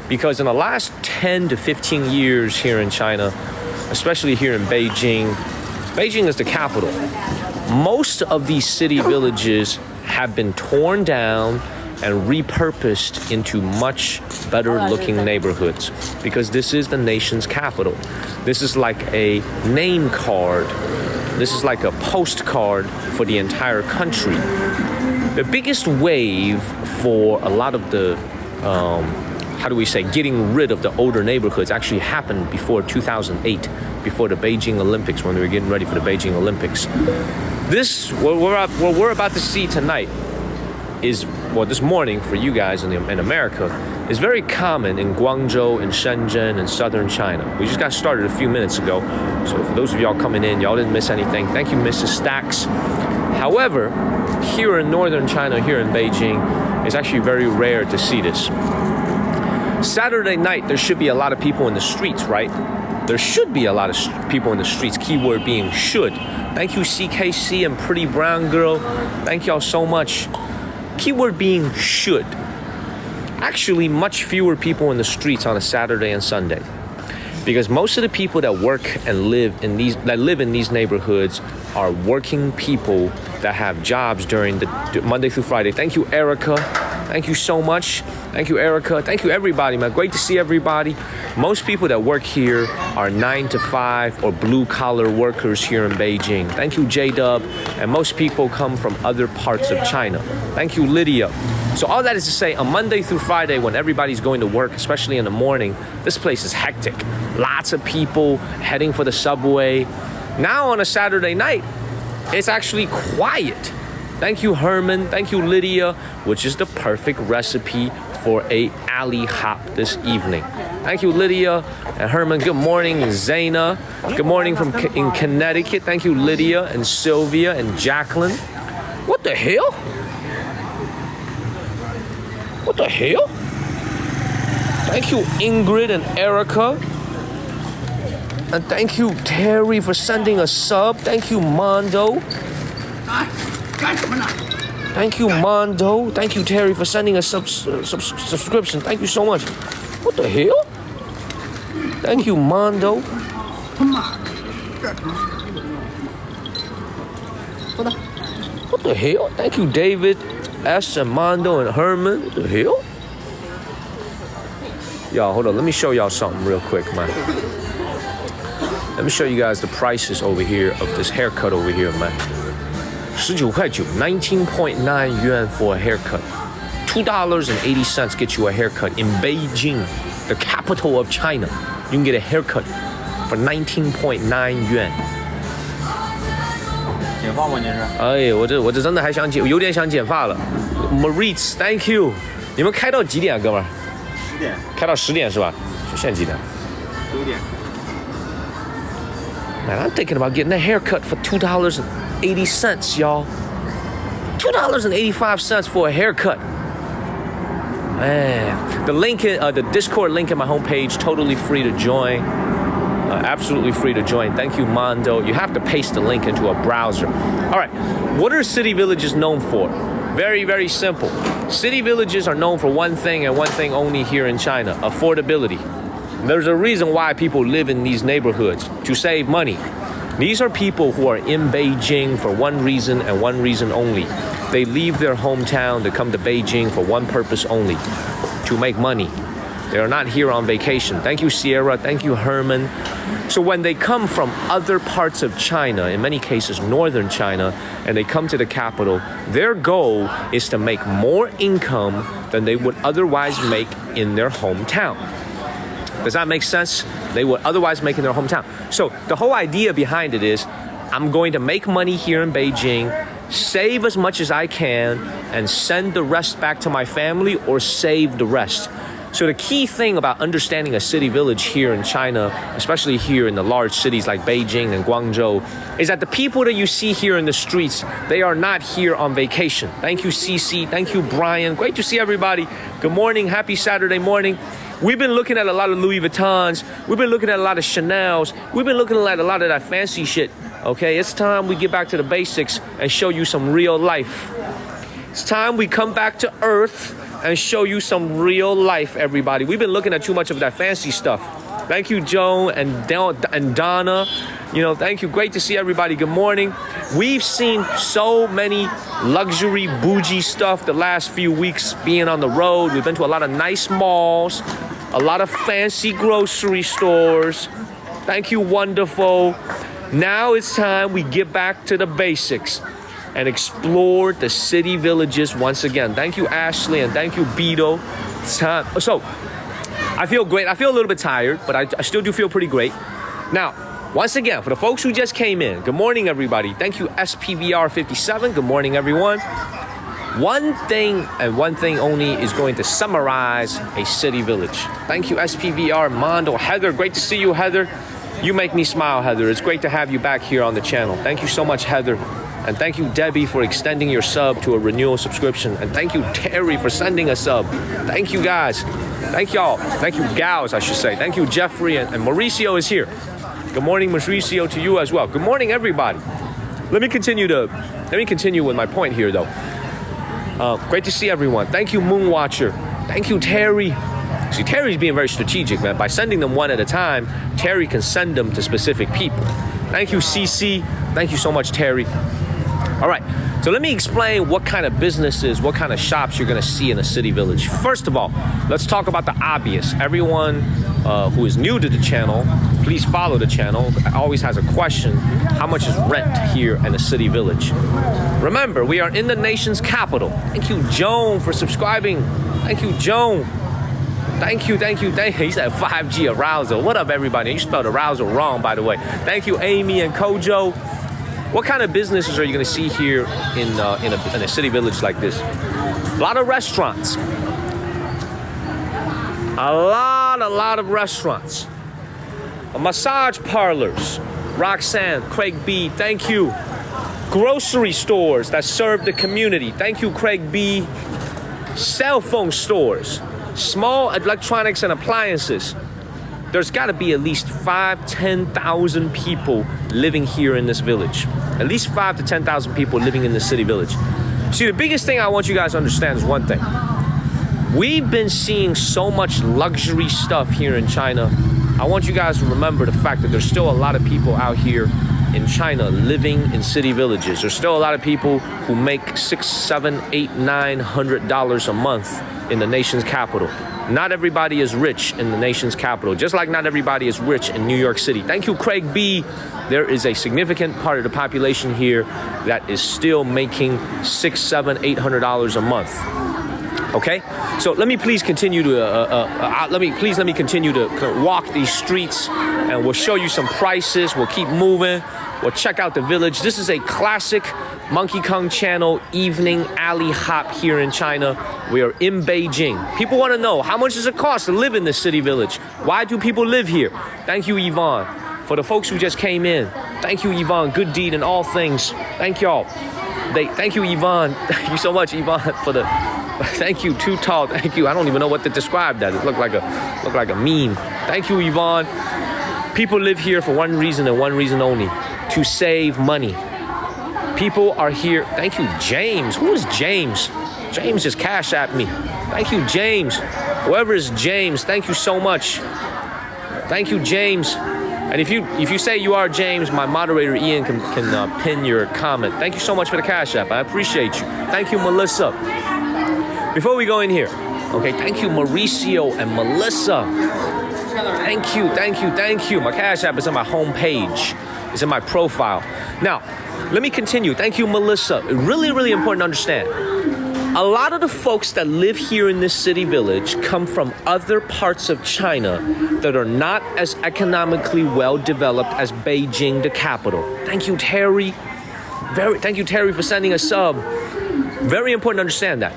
because in the last 10 to 15 years here in China, especially here in Beijing, Beijing is the capital. Most of these city villages have been torn down and repurposed into much better looking neighborhoods because this is the nation's capital. This is like a name card. This is like a postcard for the entire country. The biggest wave for a lot of the, getting rid of the older neighborhoods actually happened before 2008, before the Beijing Olympics, when we were getting ready for the Beijing Olympics. What we're about to see tonight this morning for you guys in America, is very common in Guangzhou, in Shenzhen, in southern China. We just got started a few minutes ago, so for those of y'all coming in, y'all didn't miss anything. Thank you, Mrs. Stacks. However, here in northern China, here in Beijing, it's actually very rare to see this. Saturday night, there should be a lot of people in the streets, right? There should be a lot of people in the streets, keyword being should. Thank you, CKC and Pretty Brown Girl. Thank y'all so much. Keyword being should. Actually, much fewer people in the streets on a Saturday and Sunday, because most of the people that work and live in these neighborhoods are working people that have jobs during the Monday through Friday. Thank you, Erica. Thank you so much. Thank you, Erica. Thank you, everybody, man. Great to see everybody. Most people that work here are 9 to 5 or blue-collar workers here in Beijing. Thank you, J-Dub. And most people come from other parts of China. Thank you, Lydia. So all that is to say, on Monday through Friday, when everybody's going to work, especially in the morning, this place is hectic. Lots of people heading for the subway. Now on a Saturday night, it's actually quiet. Thank you, Herman. Thank you, Lydia, which is the perfect recipe for a alley hop this evening. Thank you, Lydia and Herman. Good morning, Zaina. Good morning from in Connecticut. Thank you, Lydia and Sylvia and Jacqueline. What the hell? What the hell? Thank you, Ingrid and Erica. And thank you, Terry, for sending a sub. Thank you, Mondo. Thank you, Mondo. Thank you, Terry, for sending a subscription. Thank you so much. What the hell? Thank you, Mondo. What the hell? Thank you, David, S, and Mondo, and Herman. What the hell? Y'all, hold on. Let me show y'all something real quick, man. Let me show you guys the prices over here of this haircut over here, man. 19.9 块9, 19.9 yuan for a haircut. $2.80 gets you a haircut in Beijing, the capital of China. You can get a haircut for 19.9 yuan. 减发吗？您是？哎，我这真的还想有点想剪发了。Maurice, thank you. 你们开到几点啊，哥们儿？10点。开到10点是吧？现在几点？9点。Man, I'm thinking about getting a haircut for $2.80, y'all. $2.85 for a haircut. Man, the Discord link in my homepage, totally free to join. Absolutely free to join. Thank you, Mondo. You have to paste the link into a browser. All right, what are city villages known for? Very, very simple. City villages are known for one thing and one thing only here in China: affordability. There's a reason why people live in these neighborhoods, to save money. These are people who are in Beijing for one reason and one reason only. They leave their hometown to come to Beijing for one purpose only: to make money. They are not here on vacation. Thank you, Sierra. Thank you, Herman. So when they come from other parts of China, in many cases northern China, and they come to the capital, their goal is to make more income than they would otherwise make in their hometown. Does that make sense? They would otherwise make in their hometown. So the whole idea behind it is, I'm going to make money here in Beijing, save as much as I can, and send the rest back to my family or save the rest. So the key thing about understanding a city village here in China, especially here in the large cities like Beijing and Guangzhou, is that the people that you see here in the streets, they are not here on vacation. Thank you, Cece. Thank you, Brian. Great to see everybody. Good morning. Happy Saturday morning. We've been looking at a lot of Louis Vuittons. We've been looking at a lot of Chanels. We've been looking at a lot of that fancy shit. Okay, it's time we get back to the basics and show you some real life. It's time we come back to earth and show you some real life, everybody. We've been looking at too much of that fancy stuff. Thank you, Joan and Donna. You know, thank you. Great to see everybody. Good morning. We've seen so many luxury, bougie stuff the last few weeks being on the road. We've been to a lot of nice malls, a lot of fancy grocery stores. Thank you, wonderful. Now it's time we get back to the basics and explore the city villages once again. Thank you, Ashley, and thank you, Beto. So, I feel great. I feel a little bit tired, but I still do feel pretty great. Now, once again, for the folks who just came in, good morning, everybody. Thank you, SPVR57. Good morning, everyone. One thing and one thing only is going to summarize a city village. Thank you, SPVR, Mondo, Heather. Great to see you, Heather. You make me smile, Heather. It's great to have you back here on the channel. Thank you so much, Heather. And thank you, Debbie, for extending your sub to a renewal subscription. And thank you, Terry, for sending a sub. Thank you, guys. Thank y'all. Thank you, gals, I should say. Thank you, Jeffrey, and Mauricio is here. Good morning, Mauricio, to you as well. Good morning, everybody. Let me continue with my point here, though. Great to see everyone. Thank you, Moonwatcher. Thank you, Terry. See, Terry's being very strategic, man. By sending them one at a time, Terry can send them to specific people. Thank you, CC. Thank you so much, Terry. All right, so let me explain what kind of businesses, what kind of shops you're gonna see in a city village. First of all, let's talk about the obvious. Everyone who is new to the channel, please follow the channel. Always has a question: how much is rent here in a city village? Remember, we are in the nation's capital. Thank you, Joan, for subscribing. Thank you, Joan. Thank you. He said 5G arousal. What up, everybody? You spelled arousal wrong, by the way. Thank you, Amy and Kojo. What kind of businesses are you going to see here in a city village like this? A lot of restaurants. A lot of restaurants. Massage parlors. Roxanne, Craig B, thank you. Grocery stores that serve the community. Thank you, Craig B. Cell phone stores. Small electronics and appliances. There's got to be at least 10,000 people living here in this village. At least 5,000 to 10,000 people living in the city village. See, the biggest thing I want you guys to understand is one thing. We've been seeing so much luxury stuff here in China. I want you guys to remember the fact that there's still a lot of people out here in China living in city villages. There's still a lot of people who make $600, $700, $800, $900 a month in the nation's capital. Not everybody is rich in the nation's capital, just like not everybody is rich in New York City. Thank you, Craig B. There is a significant part of the population here that is still making $600, $700, $800 a month. Okay, so let me please continue to let me continue to walk these streets, and we'll show you some prices. We'll keep moving. We'll check out the village. This is a classic Monkey Kong Channel evening alley hop here in China. We are in Beijing. People want to know, how much does it cost to live in this city village? Why do people live here? Thank you, Yvonne. For the folks who just came in, thank you, Yvonne. Good deed in all things. Thank y'all. Thank you, Yvonne. Thank you so much, Yvonne, for the. Thank you, too tall. Thank you. I don't even know what to describe that. It looked like a meme. Thank you, Yvonne. People live here for one reason and one reason only: to save money. People are here. Thank you, James. Who is James? James just cash at me. Thank you, James. Whoever is James, thank you so much. Thank you, James. And if you say you are James, my moderator Ian can pin your comment. Thank you so much for the cash app. I appreciate you. Thank you, Melissa. Before we go in here, okay, thank you, Mauricio and Melissa. Thank you. My cash app is on my home page. It's in my profile. Now, let me continue. Thank you, Melissa. Really, really important to understand. A lot of the folks that live here in this city village come from other parts of China that are not as economically well developed as Beijing, the capital. Thank you, Terry. Thank you, Terry, for sending a sub. Very important to understand that.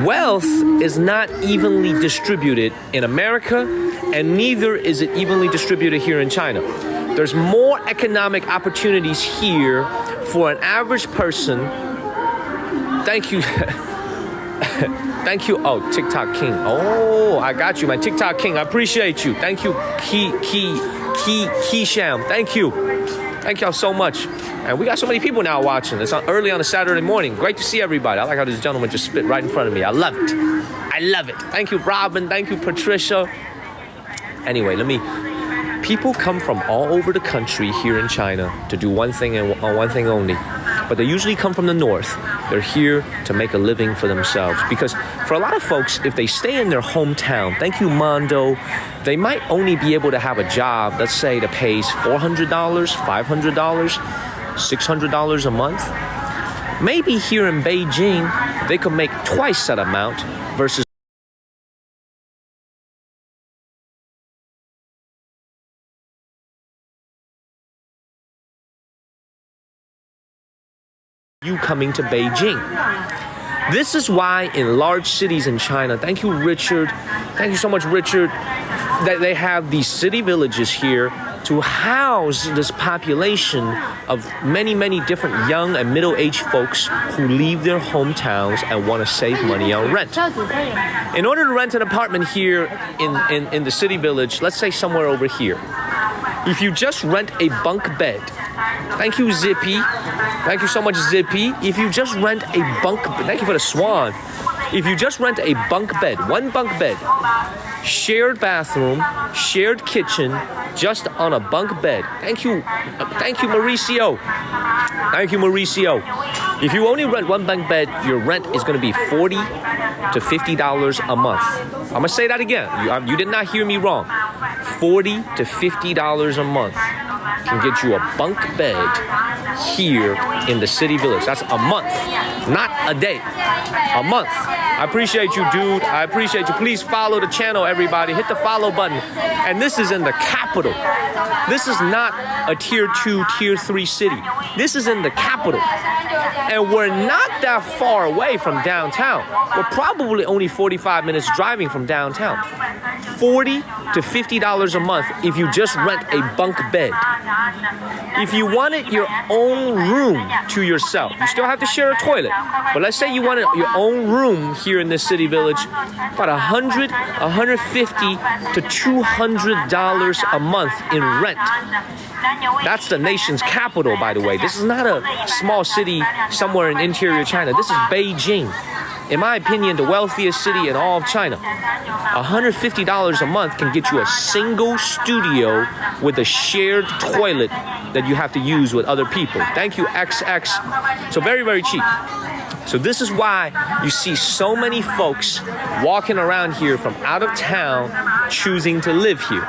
Wealth is not evenly distributed in America, and neither is it evenly distributed here in China. There's more economic opportunities here for an average person. Thank you. Thank you. Oh, TikTok King. Oh, I got you, man. TikTok King. I appreciate you. Thank you, Kisham. Thank you. Thank y'all so much. And we got so many people now watching. It's early on a Saturday morning. Great to see everybody. I like how this gentleman just spit right in front of me. I love it. I love it. Thank you, Robin. Thank you, Patricia. Anyway, people come from all over the country here in China to do one thing and one thing only. But they usually come from the north. They're here to make a living for themselves. Because for a lot of folks, if they stay in their hometown, thank you, Mondo, they might only be able to have a job, let's say, that pays $400, $500, $600 a month. Maybe here in Beijing, they could make twice that amount versus you coming to Beijing. This is why in large cities in China, thank you, Richard. Thank you so much, Richard. That they have these city villages here to house this population of many, many different young and middle-aged folks who leave their hometowns and want to save money on rent. In order to rent an apartment here in the city village, let's say somewhere over here, if you just rent a bunk bed, thank you, Zippy. Thank you so much, Zippy. If you just rent a bunk, thank you for the swan. If you just rent a bunk bed, one bunk bed, shared bathroom, shared kitchen, just on a bunk bed. Thank you, Mauricio. Thank you, Mauricio. If you only rent one bunk bed, your rent is going to be $40 to $50 a month. I'm going to say that again. You did not hear me wrong. $40 to $50 a month can get you a bunk bed here in the city village. That's a month, not a day. A month. I appreciate you, dude. I appreciate you. Please follow the channel, everybody. Hit the follow button. And this is in the capital. This is not a tier 2, tier 3 city. This is in the capital. And we're not that far away from downtown. We're probably only 45 minutes driving from downtown. $40 to $50 a month if you just rent a bunk bed. If you wanted your own room to yourself, you still have to share a toilet. But let's say you wanted your own room here in this city village, about $100, $150 to $200 a month in rent. That's the nation's capital, by the way. This is not a small city somewhere in interior China. This is Beijing. In my opinion, the wealthiest city in all of China. $150 a month can get you a single studio with a shared toilet that you have to use with other people. Thank you, XX. So very, very cheap. So this is why you see so many folks walking around here from out of town choosing to live here.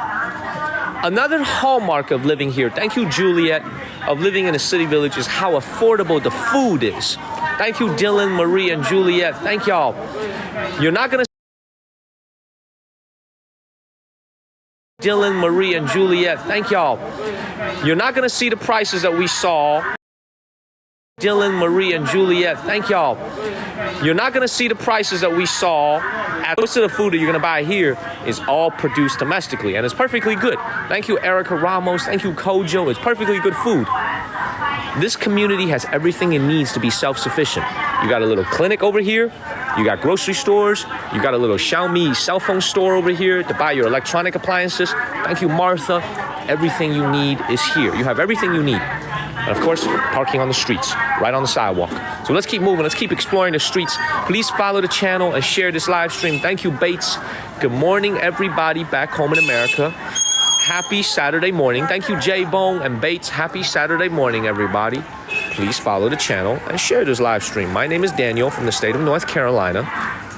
Another hallmark of living here, thank you, Juliet, of living in a city village is how affordable the food is. Thank you, Dylan, Marie, and Juliet. Thank y'all. You're not going to Dylan, Marie, and Juliet. Thank y'all. You're not going to see the prices that we saw. Dylan, Marie, and Juliet. Thank y'all. You're not going to see the prices that we saw. Most of the food that you're going to buy here is all produced domestically, and it's perfectly good. Thank you, Erica Ramos. Thank you, Kojo. It's perfectly good food. This community has everything it needs to be self-sufficient. You got a little clinic over here. You got grocery stores. You got a little Xiaomi cell phone store over here to buy your electronic appliances. Thank you, Martha. Everything you need is here. You have everything you need. And of course, parking on the streets, right on the sidewalk. So let's keep moving. Let's keep exploring the streets. Please follow the channel and share this live stream. Thank you, Bates. Good morning, everybody back home in America. Happy Saturday morning. Thank you, J-Bone and Bates. Happy Saturday morning, everybody. Please follow the channel and share this live stream. My name is Daniel from the state of North Carolina.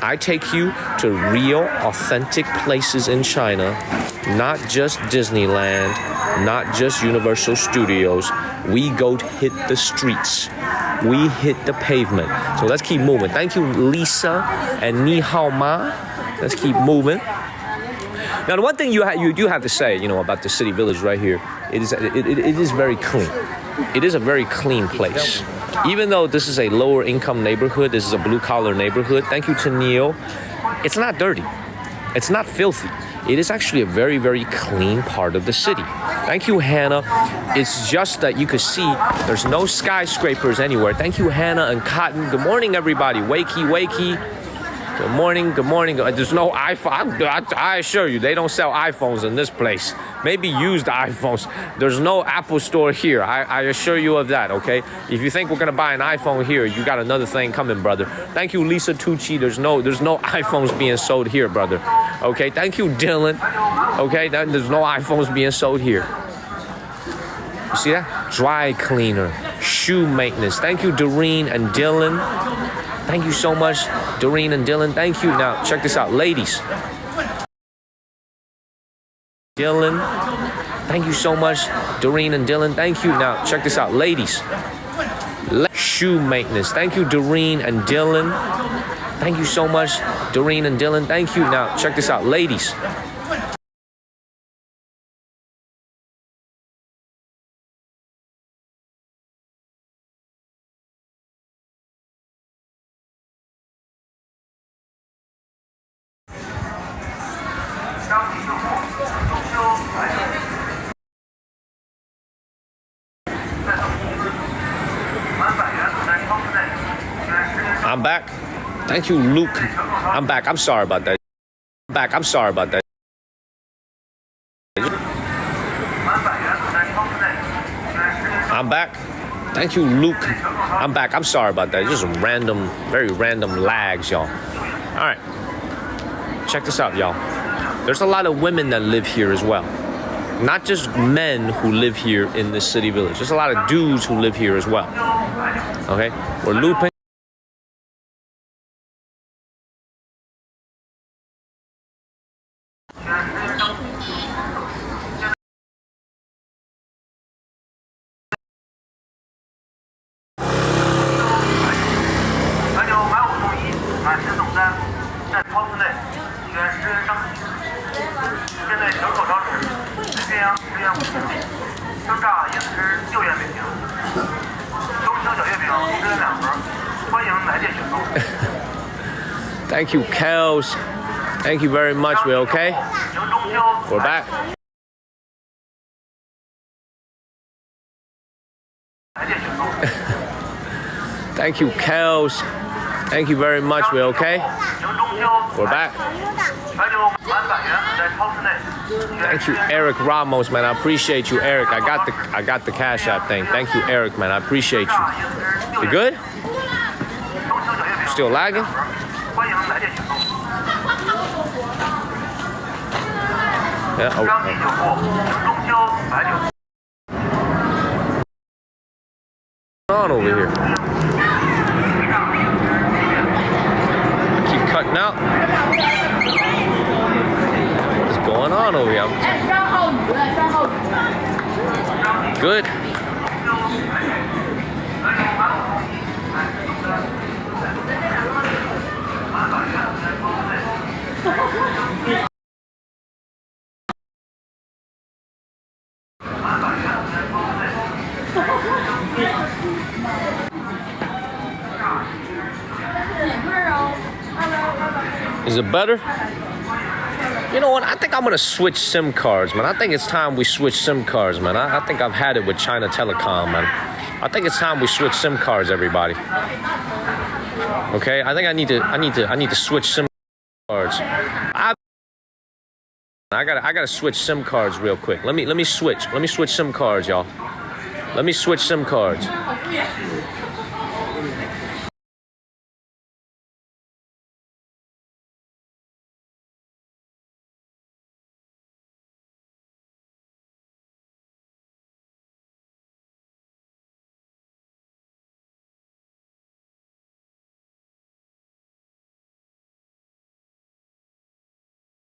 I take you to real, authentic places in China, not just Disneyland, not just Universal Studios. We go to hit the streets. We hit the pavement. So let's keep moving. Thank you, Lisa and Ni Hao Ma. Let's keep moving. Now, the one thing you do have to say, about the city village right here, it is very clean. It is a very clean place. Even though this is a lower income neighborhood, this is a blue collar neighborhood. Thank you to Neil. It's not dirty. It's not filthy. It is actually a very, very clean part of the city. Thank you, Hannah. It's just that you could see there's no skyscrapers anywhere. Thank you, Hannah and Cotton. Good morning, everybody. Wakey, wakey. Good morning, good morning. There's no iPhone. I assure you, they don't sell iPhones in this place. Maybe used iPhones. There's no Apple store here. I assure you of that, okay? If you think we're gonna buy an iPhone here, you got another thing coming, brother. Thank you, Lisa Tucci. There's no iPhones being sold here, brother. Okay, thank you, Dylan. Okay, there's no iPhones being sold here. You see that? Dry cleaner, shoe maintenance. Thank you, Doreen and Dylan. Thank you so much, Doreen and Dylan. Thank you. Now, check this out, ladies. Dylan, thank you so much, Doreen and Dylan. Thank you. Now, check this out, ladies. Shoe maintenance. Thank you, Doreen and Dylan. Thank you so much, Doreen and Dylan. Thank you. Now, check this out, ladies. I'm back. Thank you, Luke. I'm back. I'm sorry about that. I'm back. I'm sorry about that. I'm back. Thank you, Luke. I'm back. I'm sorry about that. Just random, very random lags, y'all. All right. Check this out, y'all. There's a lot of women that live here as well. Not just men who live here in this city village. There's a lot of dudes who live here as well. Okay? We're looping. Thank you, Kels. Thank you very much. We're okay? We're back. Thank you, Kels. Thank you very much. We're okay? We're back. Thank you, Eric Ramos, man. I appreciate you, Eric. I got the Cash App thing. Thank you, Eric, man. I appreciate you. You good? Still lagging? Yeah. Oh. What's on over here? I keep cutting out. What's going on over here? Good. Is it better? You know what? I think I'm gonna switch SIM cards, man. I think it's time we switch SIM cards, man. I think I've had it with China Telecom, man. I think it's time we switch SIM cards, everybody. Okay? I think I need to switch SIM cards. I gotta switch SIM cards real quick. Let me switch. Let me switch SIM cards, y'all. Let me switch SIM cards.